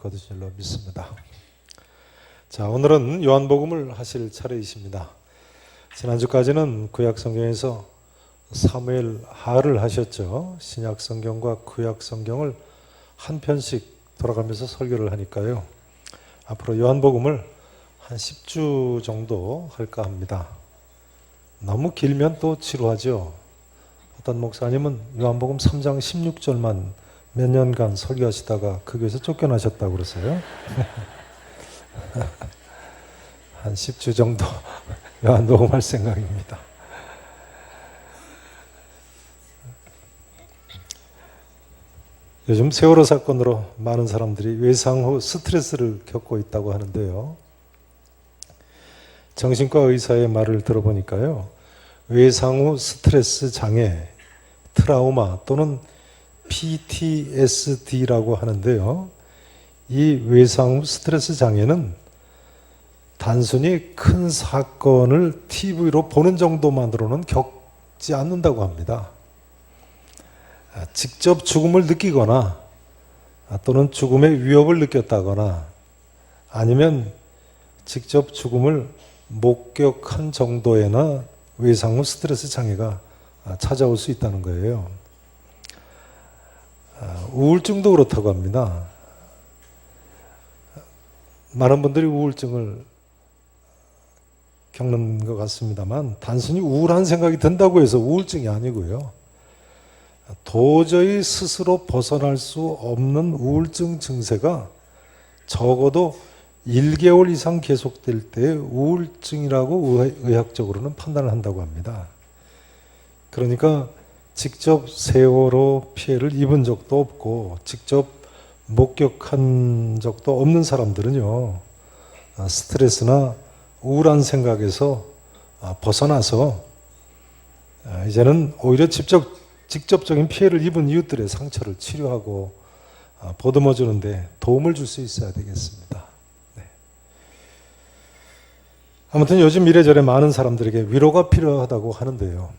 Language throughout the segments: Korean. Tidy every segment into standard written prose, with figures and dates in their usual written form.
거두신 줄로 믿습니다. 자, 오늘은 요한복음을 하실 차례이십니다. 지난주까지는 구약성경에서 사무엘 하를 하셨죠. 신약성경과 구약성경을 한 편씩 돌아가면서 설교를 하니까요. 앞으로 요한복음을 한 10주 정도 할까 합니다. 너무 길면 또 지루하죠. 어떤 목사님은 요한복음 3장 16절만 몇 년간 설교하시다가 그 교회에서 쫓겨나셨다고 그러세요. 한 10주 정도 요한복음 할 생각입니다. 요즘 세월호 사건으로 많은 사람들이 외상 후 스트레스를 겪고 있다고 하는데요. 정신과 의사의 말을 들어보니까요. 외상 후 스트레스 장애, 트라우마 또는 PTSD라고 하는데요. 이 외상 후 스트레스 장애는 단순히 큰 사건을 TV로 보는 정도만으로는 겪지 않는다고 합니다. 직접 죽음을 느끼거나 또는 죽음의 위협을 느꼈다거나 아니면 직접 죽음을 목격한 정도에나 외상 후 스트레스 장애가 찾아올 수 있다는 거예요. 우울증도 그렇다고 합니다. 많은 분들이 우울증을 겪는 것 같습니다만 단순히 우울한 생각이 든다고 해서 우울증이 아니고요. 도저히 스스로 벗어날 수 없는 우울증 증세가 적어도 1개월 이상 계속될 때 우울증이라고 의학적으로는 판단을 한다고 합니다. 그러니까 직접 세월호 피해를 입은 적도 없고 직접 목격한 적도 없는 사람들은요. 스트레스나 우울한 생각에서 벗어나서 이제는 오히려 직접적인 피해를 입은 이웃들의 상처를 치료하고 보듬어 주는데 도움을 줄 수 있어야 되겠습니다. 네. 아무튼 요즘 이래저래 많은 사람들에게 위로가 필요하다고 하는데요.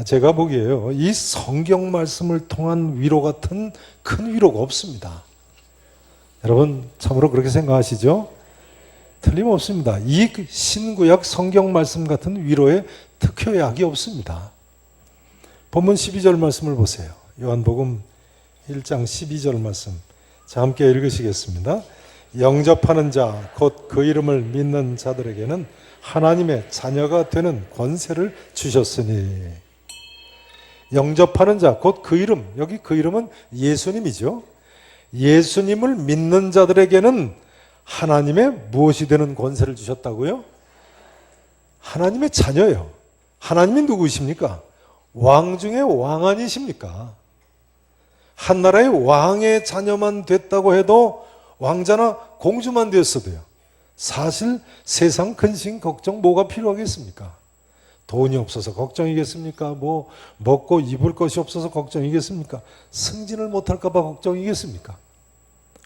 제가 보기에요. 이 성경 말씀을 통한 위로 같은 큰 위로가 없습니다. 여러분 참으로 그렇게 생각하시죠? 틀림없습니다. 이 신구약 성경 말씀 같은 위로의 특효약이 없습니다. 본문 12절 말씀을 보세요. 요한복음 1장 12절 말씀. 자, 함께 읽으시겠습니다. 영접하는 자, 곧 그 이름을 믿는 자들에게는 하나님의 자녀가 되는 권세를 주셨으니. 영접하는 자, 곧 그 이름, 여기 그 이름은 예수님이죠. 예수님을 믿는 자들에게는 하나님의 무엇이 되는 권세를 주셨다고요? 하나님의 자녀예요. 하나님이 누구이십니까? 왕 중에 왕 아니십니까? 한 나라의 왕의 자녀만 됐다고 해도 왕자나 공주만 되었어도요. 사실 세상 근심 걱정 뭐가 필요하겠습니까? 돈이 없어서 걱정이겠습니까? 뭐 먹고 입을 것이 없어서 걱정이겠습니까? 승진을 못할까 봐 걱정이겠습니까?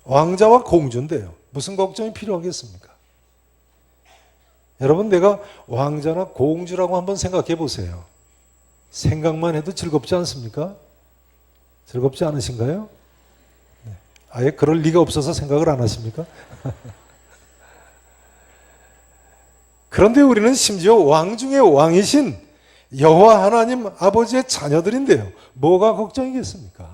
왕자와 공주인데요. 무슨 걱정이 필요하겠습니까? 여러분 내가 왕자나 공주라고 한번 생각해 보세요. 생각만 해도 즐겁지 않습니까? 즐겁지 않으신가요? 네. 아예 그럴 리가 없어서 생각을 안 하십니까? 그런데 우리는 심지어 왕 중에 왕이신 여호와 하나님 아버지의 자녀들인데요. 뭐가 걱정이겠습니까?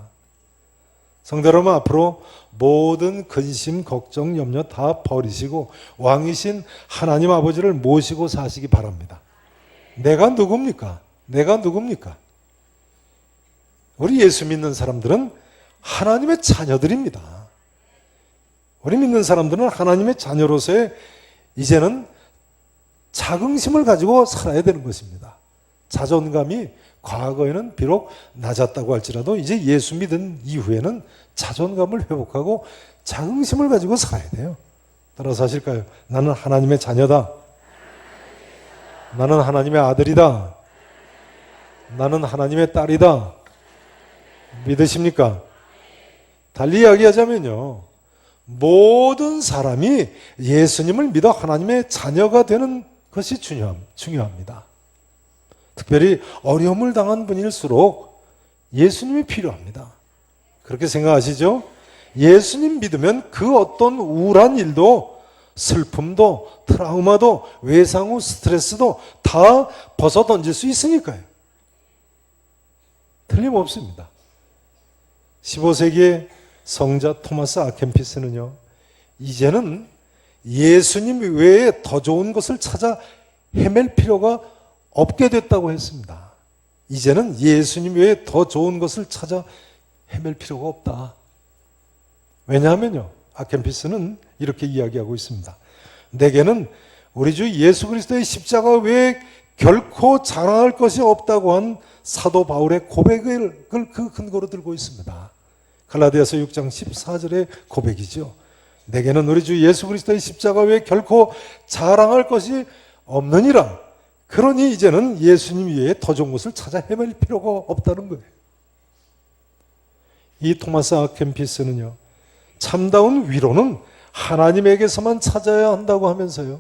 성도 여러분 앞으로 모든 근심, 걱정, 염려 다 버리시고 왕이신 하나님 아버지를 모시고 사시기 바랍니다. 내가 누굽니까? 내가 누굽니까? 우리 예수 믿는 사람들은 하나님의 자녀들입니다. 우리 믿는 사람들은 하나님의 자녀로서의 이제는 자긍심을 가지고 살아야 되는 것입니다. 자존감이 과거에는 비록 낮았다고 할지라도 이제 예수 믿은 이후에는 자존감을 회복하고 자긍심을 가지고 살아야 돼요. 따라서 하실까요? 나는 하나님의 자녀다. 나는 하나님의 아들이다. 나는 하나님의 딸이다. 믿으십니까? 달리 이야기하자면요. 모든 사람이 예수님을 믿어 하나님의 자녀가 되는 것이 중요합니다. 특별히 어려움을 당한 분일수록 예수님이 필요합니다. 그렇게 생각하시죠? 예수님 믿으면 그 어떤 우울한 일도, 슬픔도, 트라우마도, 외상 후 스트레스도 다 벗어 던질 수 있으니까요. 틀림없습니다. 15세기의 성자 토마스 아켄피스는요, 이제는 예수님 외에 더 좋은 것을 찾아 헤맬 필요가 없게 됐다고 했습니다. 이제는 예수님 외에 더 좋은 것을 찾아 헤맬 필요가 없다. 왜냐하면요, 아켄피스는 이렇게 이야기하고 있습니다. 내게는 우리 주 예수 그리스도의 십자가 외에 결코 자랑할 것이 없다고 한 사도 바울의 고백을 그 근거로 들고 있습니다. 갈라디아서 6장 14절의 고백이죠. 내게는 우리 주 예수 그리스도의 십자가 외에 결코 자랑할 것이 없느니라. 그러니 이제는 예수님 외에 더 좋은 것을 찾아 헤맬 필요가 없다는 거예요. 이 토마스 아켄피스는요, 참다운 위로는 하나님에게서만 찾아야 한다고 하면서요,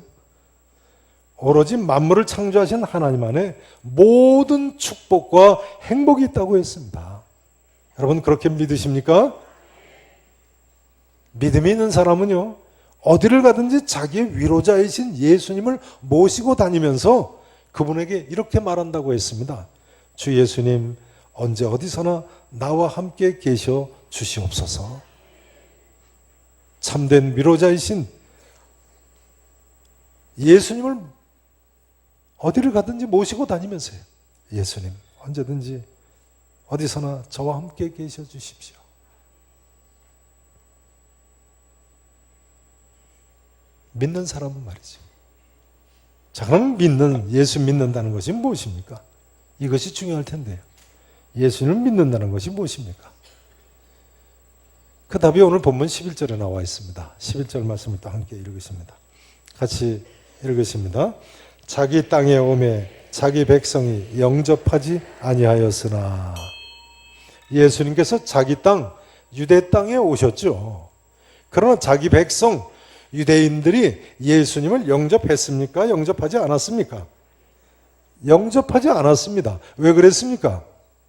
오로지 만물을 창조하신 하나님 안에 모든 축복과 행복이 있다고 했습니다. 여러분 그렇게 믿으십니까? 믿음이 있는 사람은요, 어디를 가든지 자기의 위로자이신 예수님을 모시고 다니면서 그분에게 이렇게 말한다고 했습니다. 주 예수님, 언제 어디서나 나와 함께 계셔 주시옵소서. 참된 위로자이신 예수님을 어디를 가든지 모시고 다니면서요, 예수님, 언제든지 어디서나 저와 함께 계셔 주십시오. 믿는 사람은 말이죠. 자, 그럼 예수 믿는다는 것이 무엇입니까? 이것이 중요할 텐데요. 예수님을 믿는다는 것이 무엇입니까? 그 답이 오늘 본문 11절에 나와 있습니다. 11절 말씀을 또 함께 읽으십니다. 같이 읽으십니다. 자기 땅에 오매 자기 백성이 영접하지 아니하였으나. 예수님께서 자기 땅, 유대 땅에 오셨죠. 그러나 자기 백성, 유대인들이 예수님을 영접했습니까? 영접하지 않았습니까? 영접하지 않았습니다. 왜 그랬습니까?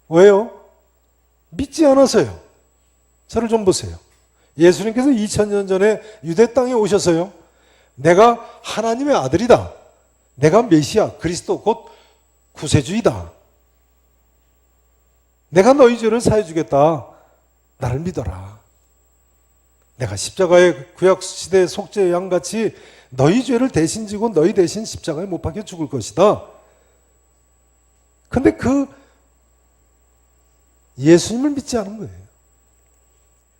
왜요? 믿지 않아서요. 저를 좀 보세요. 예수님께서 2000년 전에 유대 땅에 오셔서요, 내가 하나님의 아들이다, 내가 메시아, 그리스도 곧 구세주이다, 내가 너희 죄를 사해주겠다, 나를 믿어라, 내가 십자가의 구약시대 속죄의 양같이 너희 죄를 대신 지고 너희 대신 십자가에 못 박혀 죽을 것이다. 근데 그 예수님을 믿지 않은 거예요.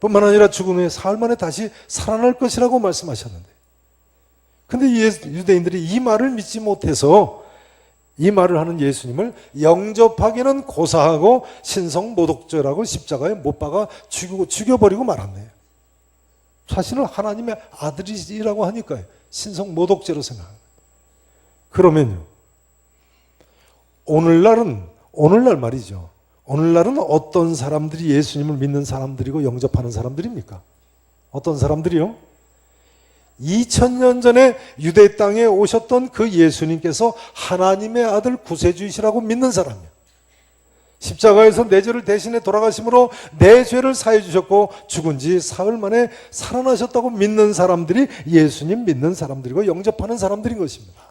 뿐만 아니라 죽은 후에 사흘 만에 다시 살아날 것이라고 말씀하셨는데, 근데 유대인들이 이 말을 믿지 못해서 이 말을 하는 예수님을 영접하기는 고사하고 신성모독죄라고 십자가에 못 박아 죽여버리고 말았네요. 자신을 하나님의 아들이라고 하니까요, 신성모독죄로 생각합니다. 그러면요, 오늘날 말이죠, 오늘날은 어떤 사람들이 예수님을 믿는 사람들이고 영접하는 사람들입니까? 어떤 사람들이요? 2000년 전에 유대 땅에 오셨던 그 예수님께서 하나님의 아들 구세주이시라고 믿는 사람이요, 십자가에서 내 죄를 대신해 돌아가심으로 내 죄를 사해 주셨고 죽은 지 사흘 만에 살아나셨다고 믿는 사람들이 예수님 믿는 사람들이고 영접하는 사람들인 것입니다.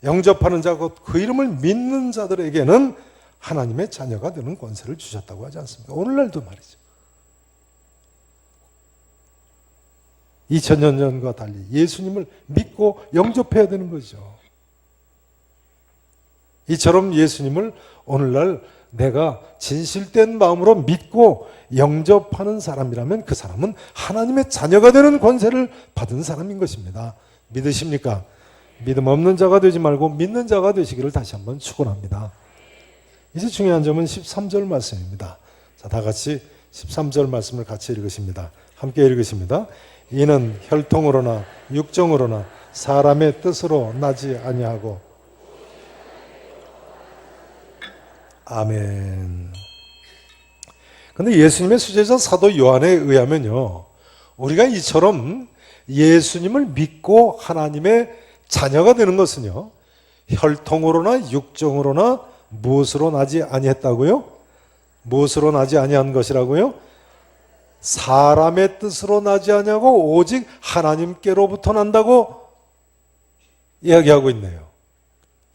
영접하는 자고 그 이름을 믿는 자들에게는 하나님의 자녀가 되는 권세를 주셨다고 하지 않습니까? 오늘날도 말이죠. 2000년 전과 달리 예수님을 믿고 영접해야 되는 거죠. 이처럼 예수님을 오늘날 내가 진실된 마음으로 믿고 영접하는 사람이라면 그 사람은 하나님의 자녀가 되는 권세를 받은 사람인 것입니다. 믿으십니까? 믿음 없는 자가 되지 말고 믿는 자가 되시기를 다시 한번 축원합니다. 이제 중요한 점은 13절 말씀입니다. 자, 다 같이 13절 말씀을 같이 읽으십니다. 함께 읽으십니다. 이는 혈통으로나 육정으로나 사람의 뜻으로 나지 아니하고. 아멘. 근데 예수님의 수제자 사도 요한에 의하면요, 우리가 이처럼 예수님을 믿고 하나님의 자녀가 되는 것은요, 혈통으로나 육정으로나 무엇으로 나지 아니했다고요? 무엇으로 나지 아니한 것이라고요? 사람의 뜻으로 나지 아니하고 오직 하나님께로부터 난다고 이야기하고 있네요.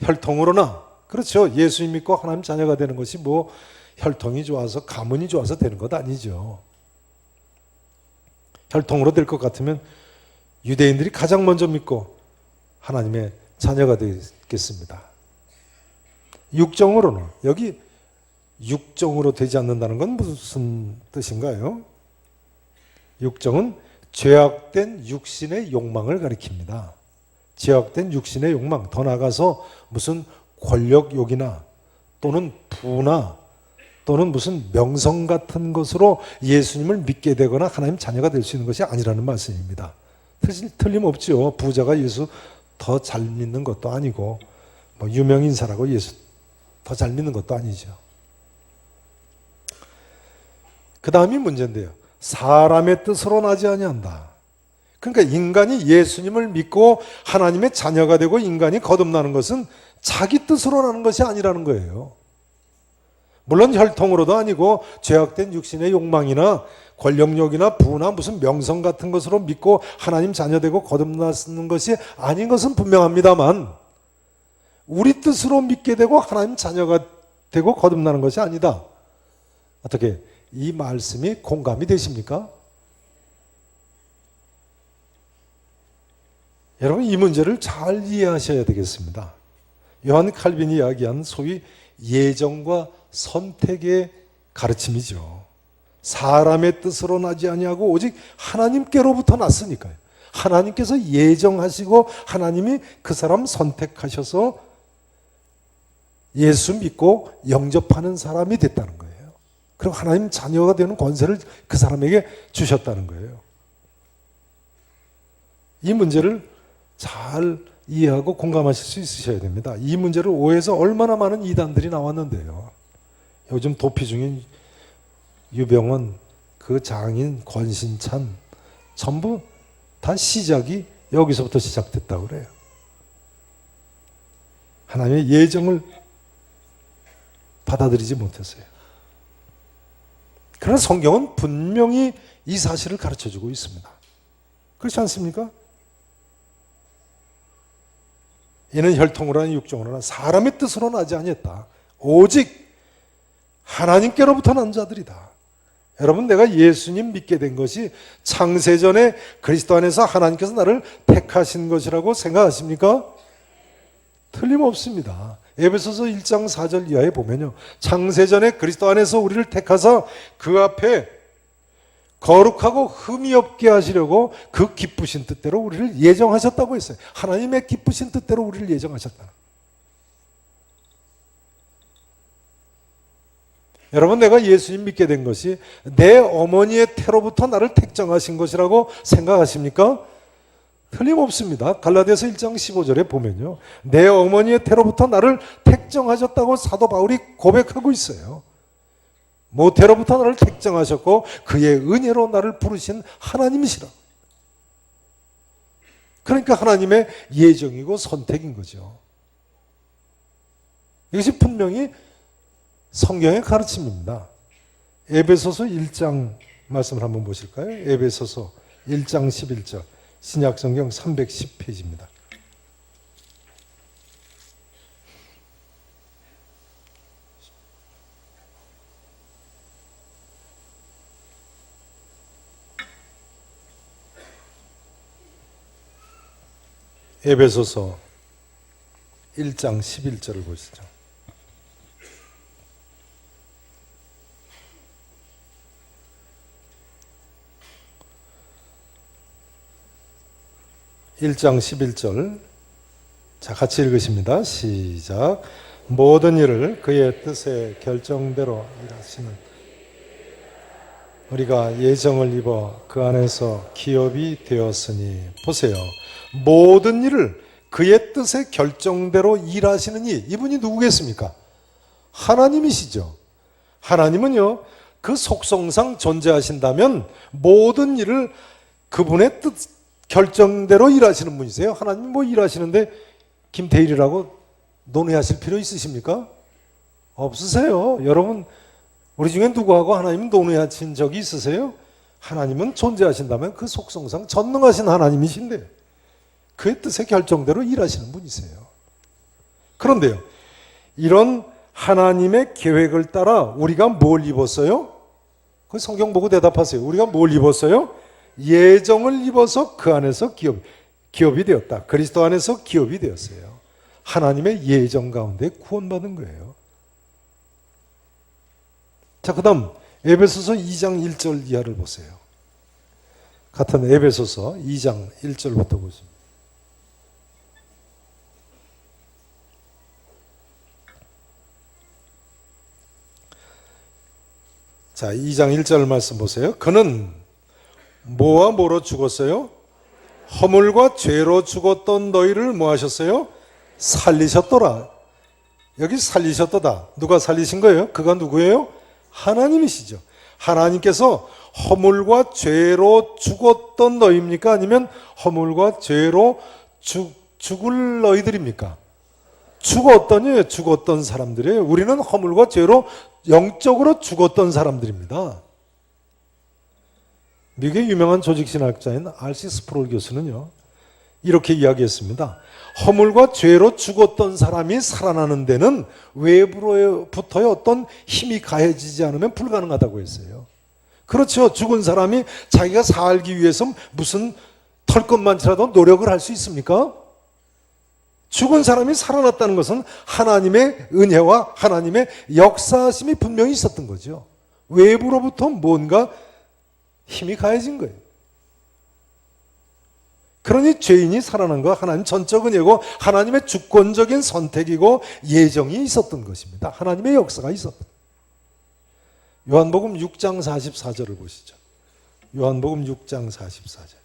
혈통으로나, 그렇죠. 예수님 믿고 하나님 자녀가 되는 것이 뭐 혈통이 좋아서 가문이 좋아서 되는 것 아니죠. 혈통으로 될 것 같으면 유대인들이 가장 먼저 믿고 하나님의 자녀가 되겠습니다. 육정으로는, 여기 육정으로 되지 않는다는 건 무슨 뜻인가요? 육정은 죄악된 육신의 욕망을 가리킵니다. 죄악된 육신의 욕망, 더 나아가서 무슨 권력욕이나 또는 부나 또는 무슨 명성 같은 것으로 예수님을 믿게 되거나 하나님 자녀가 될 수 있는 것이 아니라는 말씀입니다. 틀림없죠. 부자가 예수 더 잘 믿는 것도 아니고 뭐 유명인사라고 예수 더 잘 믿는 것도 아니죠. 그 다음이 문제인데요. 사람의 뜻으로 나지 아니한다. 그러니까 인간이 예수님을 믿고 하나님의 자녀가 되고 인간이 거듭나는 것은 자기 뜻으로 나는 것이 아니라는 거예요. 물론 혈통으로도 아니고 죄악된 육신의 욕망이나 권력욕이나 부나 무슨 명성 같은 것으로 믿고 하나님 자녀되고 거듭나는 것이 아닌 것은 분명합니다만 우리 뜻으로 믿게 되고 하나님 자녀가 되고 거듭나는 것이 아니다. 어떻게 이 말씀이 공감이 되십니까? 여러분 이 문제를 잘 이해하셔야 되겠습니다. 요한 칼빈이 이야기한 소위 예정과 선택의 가르침이죠. 사람의 뜻으로 나지 아니하고 오직 하나님께로부터 났으니까요. 하나님께서 예정하시고 하나님이 그 사람 선택하셔서 예수 믿고 영접하는 사람이 됐다는 거예요. 그리고 하나님 자녀가 되는 권세를 그 사람에게 주셨다는 거예요. 이 문제를 잘 이해하고 공감하실 수 있으셔야 됩니다. 이 문제를 오해해서 얼마나 많은 이단들이 나왔는데요. 요즘 도피 중인 유병원, 그 장인, 권신찬 전부 다 시작이 여기서부터 시작됐다고 그래요. 하나님의 예정을 받아들이지 못했어요. 그러나 성경은 분명히 이 사실을 가르쳐주고 있습니다. 그렇지 않습니까? 이는 혈통으로나 육정으로나 사람의 뜻으로 나지 아니했다. 오직 하나님께로부터 난 자들이다. 여러분 내가 예수님 믿게 된 것이 창세전에 그리스도 안에서 하나님께서 나를 택하신 것이라고 생각하십니까? 틀림없습니다. 에베소서 1장 4절 이하에 보면요. 창세전에 그리스도 안에서 우리를 택하사 그 앞에 거룩하고 흠이 없게 하시려고 그 기쁘신 뜻대로 우리를 예정하셨다고 했어요. 하나님의 기쁘신 뜻대로 우리를 예정하셨다. 여러분 내가 예수님 믿게 된 것이 내 어머니의 태로부터 나를 택정하신 것이라고 생각하십니까? 틀림없습니다. 갈라디아서 1장 15절에 보면요. 내 어머니의 태로부터 나를 택정하셨다고 사도 바울이 고백하고 있어요. 모태로부터 나를 택정하셨고 그의 은혜로 나를 부르신 하나님이시라. 그러니까 하나님의 예정이고 선택인 거죠. 이것이 분명히 성경의 가르침입니다. 에베소서 1장 말씀을 한번 보실까요? 에베소서 1장 11절 신약성경 310페이지입니다. 에베소서 1장 11절을 보시죠. (1장 11절) 자 같이 읽으십니다. 시작. 모든 일을 그의 뜻의 결정대로 일하시는 우리가 예정을 입어 그 안에서 기업이 되었으니 보세요. 모든 일을 그의 뜻의 결정대로 일하시는 이분이 누구겠습니까? 하나님이시죠. 하나님은요 그 속성상 존재하신다면 모든 일을 그분의 뜻 결정대로 일하시는 분이세요. 하나님 뭐 일하시는데 김태일이라고 논의하실 필요 있으십니까? 없으세요. 여러분 우리 중에 누구하고 하나님 논의하신 적이 있으세요? 하나님은 존재하신다면 그 속성상 전능하신 하나님이신데 그의 뜻의 결정대로 일하시는 분이세요. 그런데요, 이런 하나님의 계획을 따라 우리가 뭘 입었어요? 그 성경 보고 대답하세요. 우리가 뭘 입었어요? 예정을 입어서 그 안에서 기업이 되었다. 그리스도 안에서 기업이 되었어요. 하나님의 예정 가운데 구원받은 거예요. 자, 그 다음 에베소서 2장 1절 이하를 보세요. 같은 에베소서 2장 1절부터 보십니다. 자, 2장 1절 말씀 보세요. 그는 뭐와 뭐로 죽었어요? 허물과 죄로 죽었던 너희를 뭐 하셨어요? 살리셨더라. 여기 살리셨도다. 누가 살리신 거예요? 그가 누구예요? 하나님이시죠. 하나님께서 허물과 죄로 죽었던 너희입니까? 아니면 허물과 죄로 죽을 너희들입니까? 죽었던 사람들이에요. 우리는 허물과 죄로 영적으로 죽었던 사람들입니다. 미국의 유명한 조직신학자인 R.C. 스프롤 교수는요, 이렇게 이야기했습니다. 허물과 죄로 죽었던 사람이 살아나는 데는 외부로부터의 어떤 힘이 가해지지 않으면 불가능하다고 했어요. 그렇죠. 죽은 사람이 자기가 살기 위해서 무슨 털것만치라도 노력을 할 수 있습니까? 죽은 사람이 살아났다는 것은 하나님의 은혜와 하나님의 역사심이 분명히 있었던 거죠. 외부로부터 뭔가 힘이 가해진 거예요. 그러니 죄인이 살아난 거 하나님 전적 은혜고 하나님의 주권적인 선택이고 예정이 있었던 것입니다. 하나님의 역사가 있었던. 요한복음 6장 44절을 보시죠. 요한복음 6장 44절.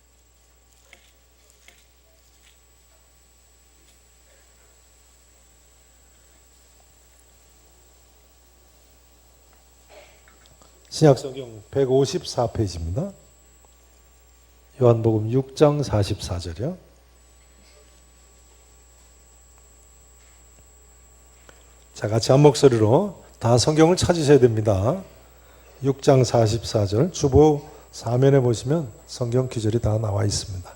신약성경 154페이지입니다. 요한복음 6장 44절이요. 자, 같이 한 목소리로 다 성경을 찾으셔야 됩니다. 6장 44절 주보 사면에 보시면 성경 구절이 다 나와 있습니다.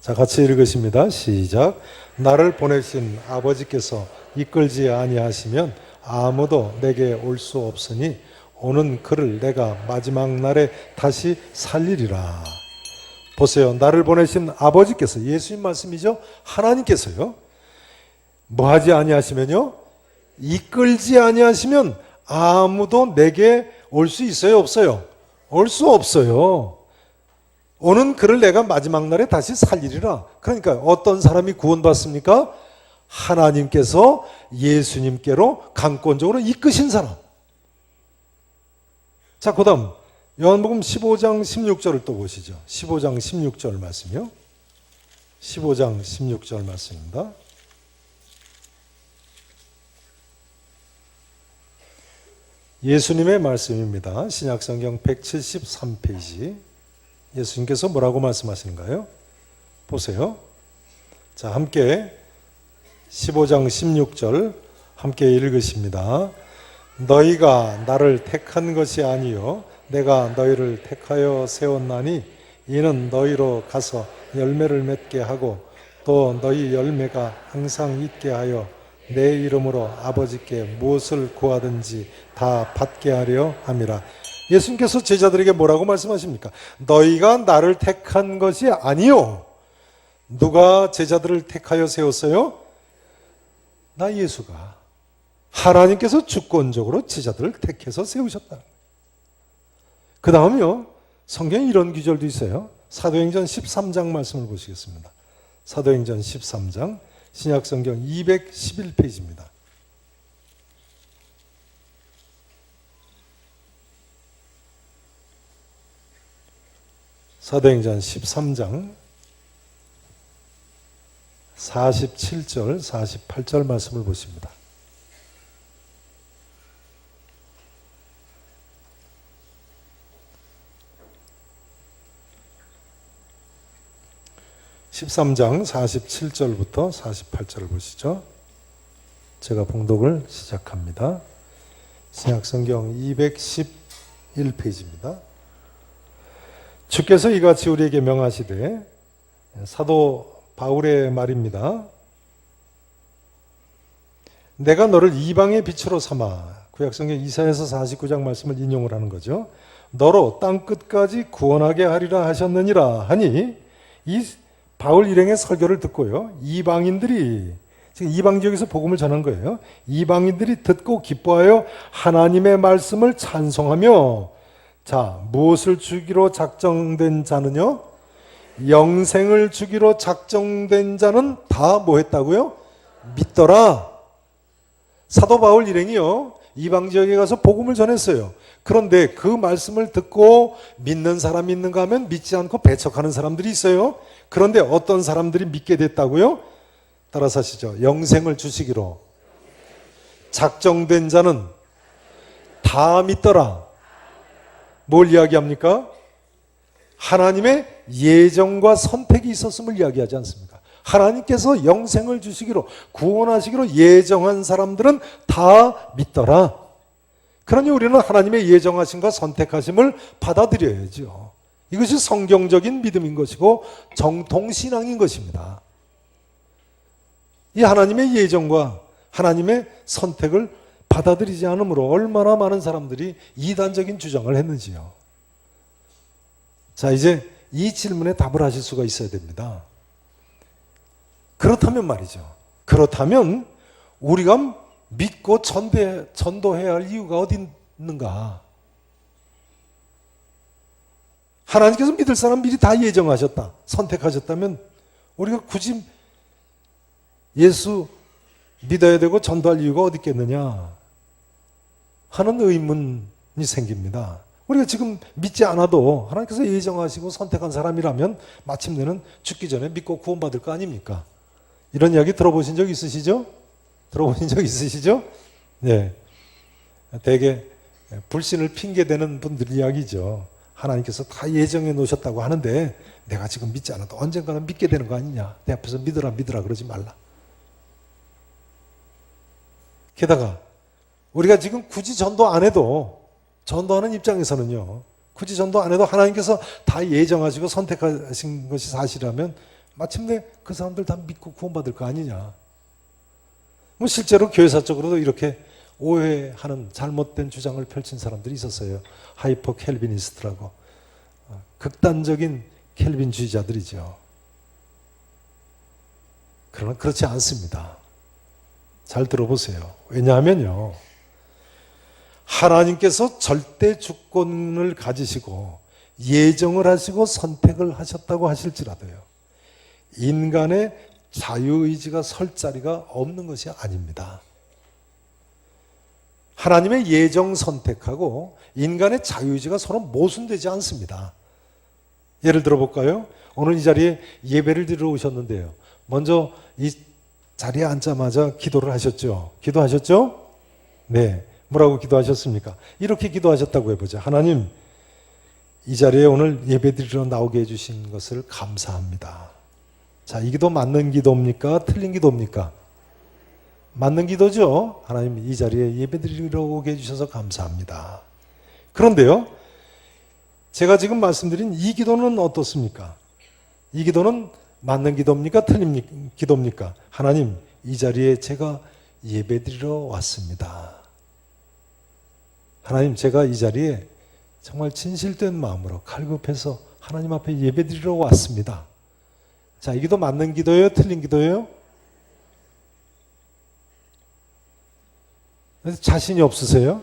자, 같이 읽으십니다. 시작. 나를 보내신 아버지께서 이끌지 아니하시면 아무도 내게 올 수 없으니 오는 그를 내가 마지막 날에 다시 살리리라. 보세요. 나를 보내신 아버지께서, 예수님 말씀이죠. 하나님께서요. 뭐 하지 아니하시면요? 이끌지 아니하시면 아무도 내게 올 수 있어요? 없어요? 올 수 없어요. 오는 그를 내가 마지막 날에 다시 살리리라. 그러니까 어떤 사람이 구원받습니까? 하나님께서 예수님께로 강권적으로 이끄신 사람. 자, 그 다음 요한복음 15장 16절을 또 보시죠. 15장 16절 말씀이요. 15장 16절 말씀입니다. 예수님의 말씀입니다. 신약성경 173페이지. 예수님께서 뭐라고 말씀하시는가요? 보세요. 자, 함께 15장 16절 함께 읽으십니다. 너희가 나를 택한 것이 아니요 내가 너희를 택하여 세웠나니 이는 너희로 가서 열매를 맺게 하고 또 너희 열매가 항상 있게 하여 내 이름으로 아버지께 무엇을 구하든지 다 받게 하려 함이라. 예수님께서 제자들에게 뭐라고 말씀하십니까? 너희가 나를 택한 것이 아니요. 누가 제자들을 택하여 세웠어요? 나 예수가. 하나님께서 주권적으로 제자들을 택해서 세우셨다. 그 다음요, 성경에 이런 구절도 있어요. 사도행전 13장 말씀을 보시겠습니다. 사도행전 13장, 신약성경 211페이지입니다. 사도행전 13장 47절, 48절 말씀을 보십니다. (13장) 47절부터 48절을 보시죠. 제가 봉독을 시작합니다. 신약성경 211페이지입니다. 주께서 이같이 우리에게 명하시되, 사도 바울의 말입니다. 내가 너를 이방의 빛으로 삼아, 구약성경 이사야서 49장 말씀을 인용을 하는 거죠. 너로 땅 끝까지 구원하게 하리라 하셨느니라 하니, 이 바울 일행의 설교를 듣고요, 이방인들이, 지금 이방 지역에서 복음을 전한 거예요. 이방인들이 듣고 기뻐하여 하나님의 말씀을 찬송하며, 자, 무엇을 주기로 작정된 자는요? 영생을 주기로 작정된 자는 다 뭐 했다고요? 믿더라. 사도 바울 일행이요, 이방 지역에 가서 복음을 전했어요. 그런데 그 말씀을 듣고 믿는 사람이 있는가 하면 믿지 않고 배척하는 사람들이 있어요. 그런데 어떤 사람들이 믿게 됐다고요? 따라서 하시죠. 영생을 주시기로 작정된 자는 다 믿더라. 뭘 이야기합니까? 하나님의 예정과 선택이 있었음을 이야기하지 않습니까? 하나님께서 영생을 주시기로, 구원하시기로 예정한 사람들은 다 믿더라. 그러니 우리는 하나님의 예정하심과 선택하심을 받아들여야죠. 이것이 성경적인 믿음인 것이고 정통신앙인 것입니다. 이 하나님의 예정과 하나님의 선택을 받아들이지 않으므로 얼마나 많은 사람들이 이단적인 주장을 했는지요. 자, 이제 이 질문에 답을 하실 수가 있어야 됩니다. 그렇다면 말이죠. 그렇다면 우리가 믿고 전도해야 할 이유가 어디 있는가? 하나님께서 믿을 사람 미리 다 예정하셨다, 선택하셨다면 우리가 굳이 예수 믿어야 되고 전도할 이유가 어디 있겠느냐 하는 의문이 생깁니다. 우리가 지금 믿지 않아도 하나님께서 예정하시고 선택한 사람이라면 마침내는 죽기 전에 믿고 구원받을 거 아닙니까? 이런 이야기 들어보신 적 있으시죠? 들어보신 적 있으시죠? 네. 대개 불신을 핑계대는 분들 이야기죠. 하나님께서 다 예정해 놓으셨다고 하는데 내가 지금 믿지 않아도 언젠가는 믿게 되는 거 아니냐. 내 앞에서 믿으라 그러지 말라. 게다가 우리가 지금 굳이 전도 안 해도, 전도하는 입장에서는요, 굳이 전도 안 해도 하나님께서 다 예정하시고 선택하신 것이 사실이라면 마침내 그 사람들 다 믿고 구원받을 거 아니냐. 뭐 실제로 교회사적으로도 이렇게 오해하는 잘못된 주장을 펼친 사람들이 있었어요. 하이퍼 켈비니스트라고. 극단적인 켈빈주의자들이죠. 그러나 그렇지 않습니다. 잘 들어보세요. 왜냐하면요, 하나님께서 절대 주권을 가지시고 예정을 하시고 선택을 하셨다고 하실지라도요, 인간의 자유의지가 설 자리가 없는 것이 아닙니다. 하나님의 예정 선택하고 인간의 자유의지가 서로 모순되지 않습니다. 예를 들어볼까요? 오늘 이 자리에 예배를 드리러 오셨는데요, 먼저 이 자리에 앉자마자 기도를 하셨죠? 기도하셨죠? 네. 뭐라고 기도하셨습니까? 이렇게 기도하셨다고 해보죠. 하나님, 이 자리에 오늘 예배 드리러 나오게 해주신 것을 감사합니다. 자, 이 기도 맞는 기도입니까? 틀린 기도입니까? 맞는 기도죠. 하나님, 이 자리에 예배 드리러 오게 해주셔서 감사합니다. 그런데요, 제가 지금 말씀드린 이 기도는 어떻습니까? 이 기도는 맞는 기도입니까? 틀린 기도입니까? 하나님, 이 자리에 제가 예배 드리러 왔습니다. 하나님, 제가 이 자리에 정말 진실된 마음으로 갈급해서 하나님 앞에 예배 드리러 왔습니다. 자, 이 기도 맞는 기도예요? 틀린 기도예요? 자신이 없으세요?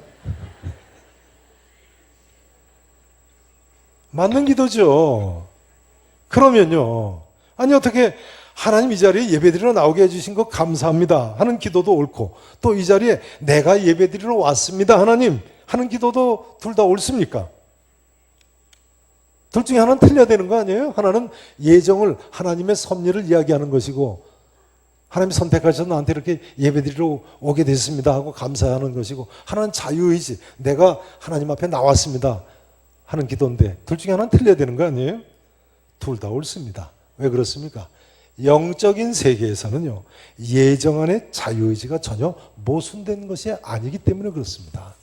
맞는 기도죠. 그러면요, 아니 어떻게 하나님 이 자리에 예배드리러 나오게 해주신 거 감사합니다 하는 기도도 옳고, 또 이 자리에 내가 예배드리러 왔습니다 하나님 하는 기도도 둘 다 옳습니까? 둘 중에 하나는 틀려야 되는 거 아니에요? 하나는 예정을, 하나님의 섭리를 이야기하는 것이고, 하나님이 선택하셔서 나한테 이렇게 예배드리러 오게 됐습니다 하고 감사하는 것이고, 하나는 자유의지, 내가 하나님 앞에 나왔습니다 하는 기도인데, 둘 중에 하나는 틀려야 되는 거 아니에요? 둘 다 옳습니다. 왜 그렇습니까? 영적인 세계에서는요, 예정 안에 자유의지가 전혀 모순된 것이 아니기 때문에 그렇습니다.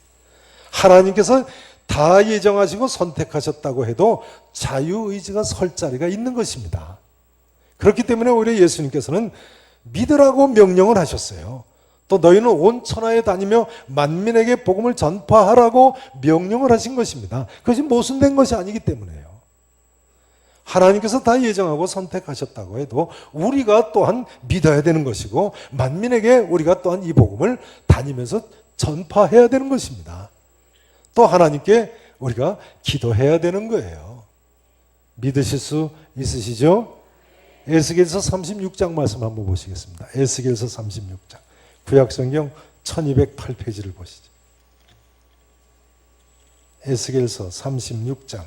하나님께서 다 예정하시고 선택하셨다고 해도 자유의지가 설 자리가 있는 것입니다. 그렇기 때문에 오히려 예수님께서는 믿으라고 명령을 하셨어요. 또 너희는 온 천하에 다니며 만민에게 복음을 전파하라고 명령을 하신 것입니다. 그것이 모순된 것이 아니기 때문에요. 하나님께서 다 예정하고 선택하셨다고 해도 우리가 또한 믿어야 되는 것이고 만민에게 우리가 또한 이 복음을 다니면서 전파해야 되는 것입니다. 또 하나님께 우리가 기도해야 되는 거예요. 믿으실 수 있으시죠? 에스겔서 36장 말씀 한번 보시겠습니다. 에스겔서 36장. 구약성경 1208페이지를 보시죠. 에스겔서 36장.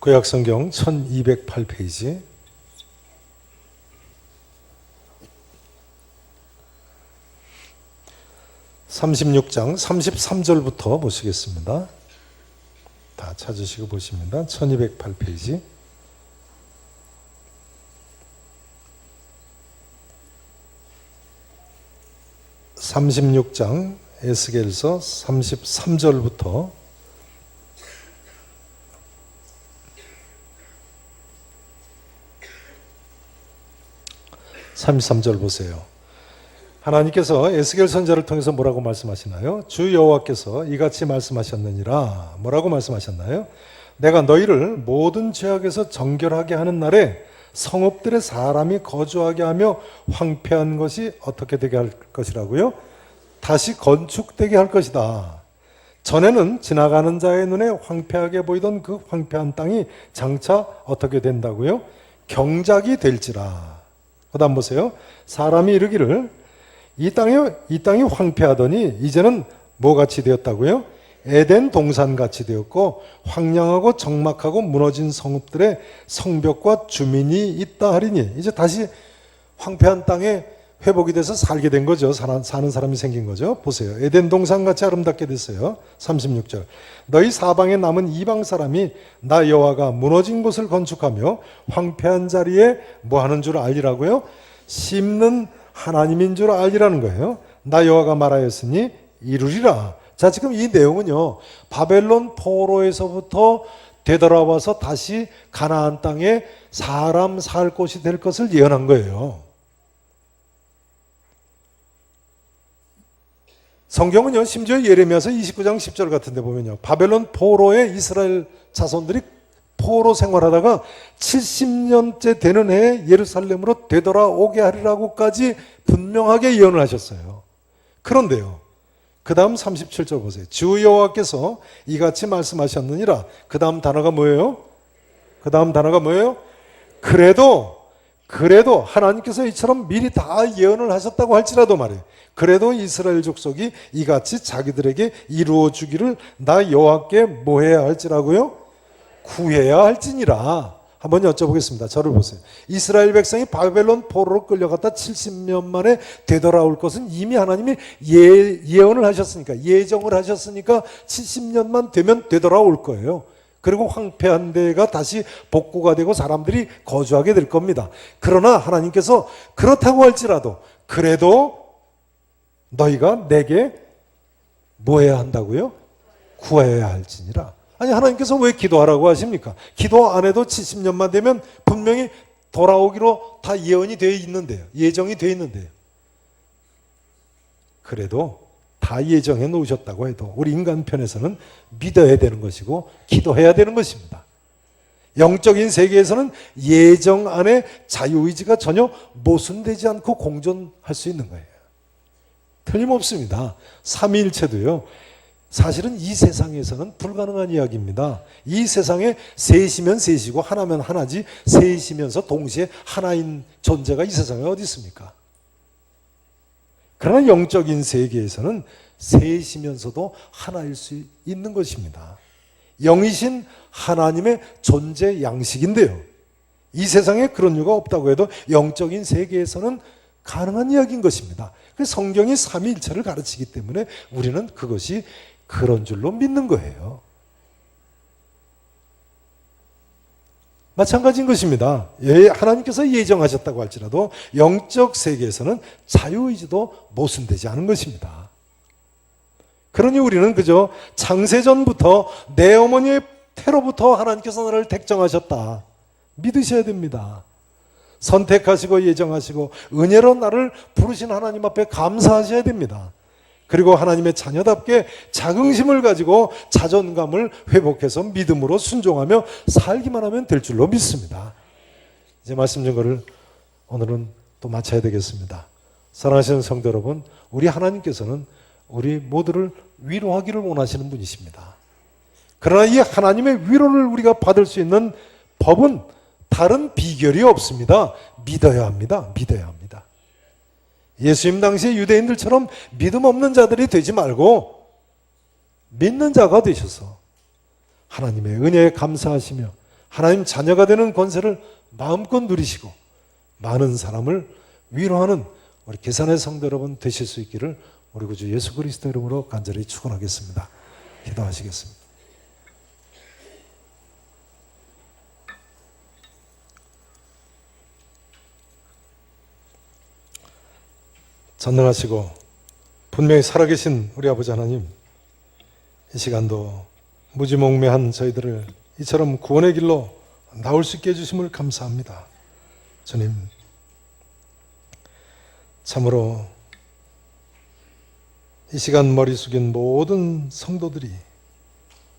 구약성경 1208페이지 36장 33절부터 보시겠습니다. 다 찾으시고 보십니다. 1208페이지 36장 에스겔서 33절부터 33절 보세요. 하나님께서 에스겔 선지자를 통해서 뭐라고 말씀하시나요? 주 여호와께서 이같이 말씀하셨느니라. 뭐라고 말씀하셨나요? 내가 너희를 모든 죄악에서 정결하게 하는 날에 성읍들의 사람이 거주하게 하며 황폐한 것이 어떻게 되게 할 것이라고요? 다시 건축되게 할 것이다. 전에는 지나가는 자의 눈에 황폐하게 보이던 그 황폐한 땅이 장차 어떻게 된다고요? 경작이 될지라. 그 다음 보세요. 사람이 이르기를 이 땅이 황폐하더니 이제는 뭐같이 되었다고요? 에덴 동산같이 되었고 황량하고 적막하고 무너진 성읍들의 성벽과 주민이 있다 하리니 이제 다시 황폐한 땅에 회복이 돼서 살게 된 거죠. 사는 사람이 생긴 거죠. 보세요. 에덴 동산같이 아름답게 됐어요. 36절. 너희 사방에 남은 이방 사람이 나 여호와가 무너진 곳을 건축하며 황폐한 자리에 뭐 하는 줄 알리라고요? 심는 하나님인 줄 알리라는 거예요. 나 여호와가 말하였으니 이루리라. 자, 지금 이 내용은요. 바벨론 포로에서부터 되돌아와서 다시 가나안 땅에 사람 살 곳이 될 것을 예언한 거예요. 성경은요, 심지어 예레미야서 29장 10절 같은 데 보면요. 바벨론 포로에 이스라엘 자손들이 포로 생활하다가 70년째 되는 해에 예루살렘으로 되돌아오게 하리라고까지 분명하게 예언을 하셨어요. 그런데요. 그 다음 37절 보세요. 주 여호와께서 이같이 말씀하셨느니라. 그 다음 단어가 뭐예요? 그 다음 단어가 뭐예요? 그래도 하나님께서 이처럼 미리 다 예언을 하셨다고 할지라도 말이에요. 그래도 이스라엘 족속이 이같이 자기들에게 이루어 주기를 나 여호와께 뭐 해야 할지라고요? 구해야 할지니라. 한번 여쭤보겠습니다. 저를 보세요. 이스라엘 백성이 바벨론 포로로 끌려갔다 70년 만에 되돌아올 것은 이미 하나님이 예언을 하셨으니까, 예정을 하셨으니까 70년만 되면 되돌아올 거예요. 그리고 황폐한 데가 다시 복구가 되고 사람들이 거주하게 될 겁니다. 그러나 하나님께서 그렇다고 할지라도 그래도 너희가 내게 뭐 해야 한다고요? 구해야 할지니라. 아니, 하나님께서 왜 기도하라고 하십니까? 기도 안 해도 70년만 되면 분명히 돌아오기로 다 예언이 되어 있는데요. 예정이 되어 있는데요. 그래도 다 예정해 놓으셨다고 해도 우리 인간 편에서는 믿어야 되는 것이고 기도해야 되는 것입니다. 영적인 세계에서는 예정 안에 자유의지가 전혀 모순되지 않고 공존할 수 있는 거예요. 틀림없습니다. 삼위일체도요. 사실은 이 세상에서는 불가능한 이야기입니다. 이 세상에 셋이면 셋이고 하나면 하나지 셋이면서 동시에 하나인 존재가 이 세상에 어디 있습니까? 그러나 영적인 세계에서는 셋이면서도 하나일 수 있는 것입니다. 영이신 하나님의 존재 양식인데요. 이 세상에 그런 이유가 없다고 해도 영적인 세계에서는 가능한 이야기인 것입니다. 성경이 삼위일체를 가르치기 때문에 우리는 그것이 그런 줄로 믿는 거예요. 마찬가지인 것입니다. 하나님께서 예정하셨다고 할지라도 영적 세계에서는 자유의지도 모순되지 않은 것입니다. 그러니 우리는 그저 창세전부터 내 어머니의 태로부터 하나님께서 나를 택정하셨다 믿으셔야 됩니다. 선택하시고 예정하시고 은혜로 나를 부르신 하나님 앞에 감사하셔야 됩니다. 그리고 하나님의 자녀답게 자긍심을 가지고 자존감을 회복해서 믿음으로 순종하며 살기만 하면 될 줄로 믿습니다. 이제 말씀 증거를 오늘은 또 마쳐야 되겠습니다. 사랑하시는 성도 여러분, 우리 하나님께서는 우리 모두를 위로하기를 원하시는 분이십니다. 그러나 이 하나님의 위로를 우리가 받을 수 있는 법은 다른 비결이 없습니다. 믿어야 합니다. 믿어야 합니다. 예수님 당시에 유대인들처럼 믿음 없는 자들이 되지 말고 믿는 자가 되셔서 하나님의 은혜에 감사하시며 하나님 자녀가 되는 권세를 마음껏 누리시고 많은 사람을 위로하는 우리 계산의 성도 여러분 되실 수 있기를 우리 구주 예수 그리스도 이름으로 간절히 축원하겠습니다. 기도하시겠습니다. 전능하시고 분명히 살아계신 우리 아버지 하나님, 이 시간도 무지몽매한 저희들을 이처럼 구원의 길로 나올 수 있게 해주심을 감사합니다. 주님, 참으로 이 시간 머리 숙인 모든 성도들이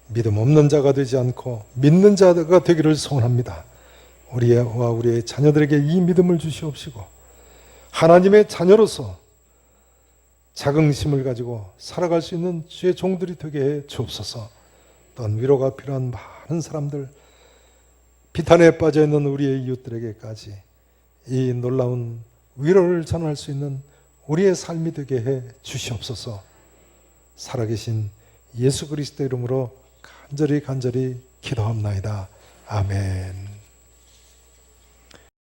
믿음 없는 자가 되지 않고 믿는 자가 되기를 소원합니다. 우리와 우리의 자녀들에게 이 믿음을 주시옵시고 하나님의 자녀로서 자긍심을 가지고 살아갈 수 있는 주의 종들이 되게 해 주옵소서. 또한 위로가 필요한 많은 사람들, 비탄에 빠져있는 우리의 이웃들에게까지 이 놀라운 위로를 전할 수 있는 우리의 삶이 되게 해 주시옵소서. 살아계신 예수 그리스도 이름으로 간절히 기도합나이다. 아멘.